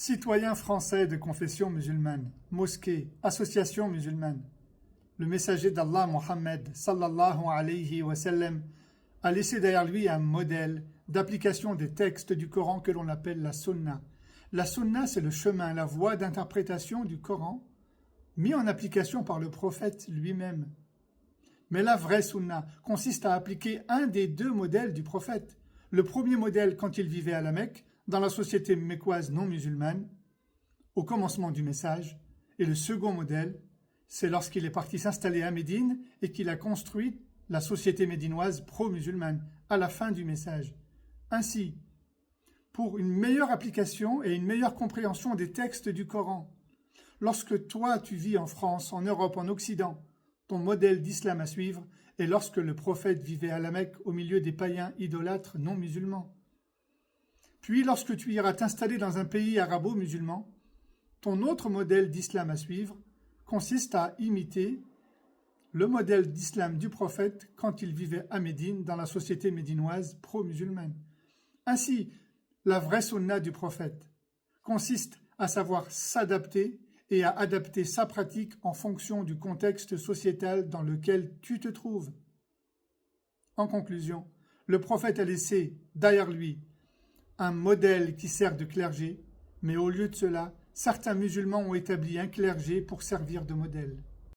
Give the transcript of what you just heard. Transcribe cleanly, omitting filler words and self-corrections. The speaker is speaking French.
Citoyens français de confession musulmane, mosquées, associations musulmanes, le messager d'Allah Mohammed sallallahu alayhi wa sallam a laissé derrière lui un modèle d'application des textes du Coran que l'on appelle la sunna. La sunna, c'est le chemin, la voie d'interprétation du Coran mis en application par le prophète lui-même. Mais la vraie sunna consiste à appliquer un des deux modèles du prophète. Le premier modèle quand il vivait à la Mecque, dans la société mécoise non musulmane, au commencement du message, et le second modèle, c'est lorsqu'il est parti s'installer à Médine et qu'il a construit la société médinoise pro-musulmane à la fin du message. Ainsi, pour une meilleure application et une meilleure compréhension des textes du Coran, lorsque toi tu vis en France, en Europe, en Occident, ton modèle d'islam à suivre est lorsque le prophète vivait à la Mecque au milieu des païens idolâtres non musulmans. Puis lorsque tu iras t'installer dans un pays arabo-musulman, ton autre modèle d'islam à suivre consiste à imiter le modèle d'islam du prophète quand il vivait à Médine dans la société médinoise pro-musulmane. Ainsi, la vraie sunna du prophète consiste à savoir s'adapter et à adapter sa pratique en fonction du contexte sociétal dans lequel tu te trouves. En conclusion, le prophète a laissé derrière lui un modèle qui sert de clergé, mais au lieu de cela, certains musulmans ont établi un clergé pour servir de modèle.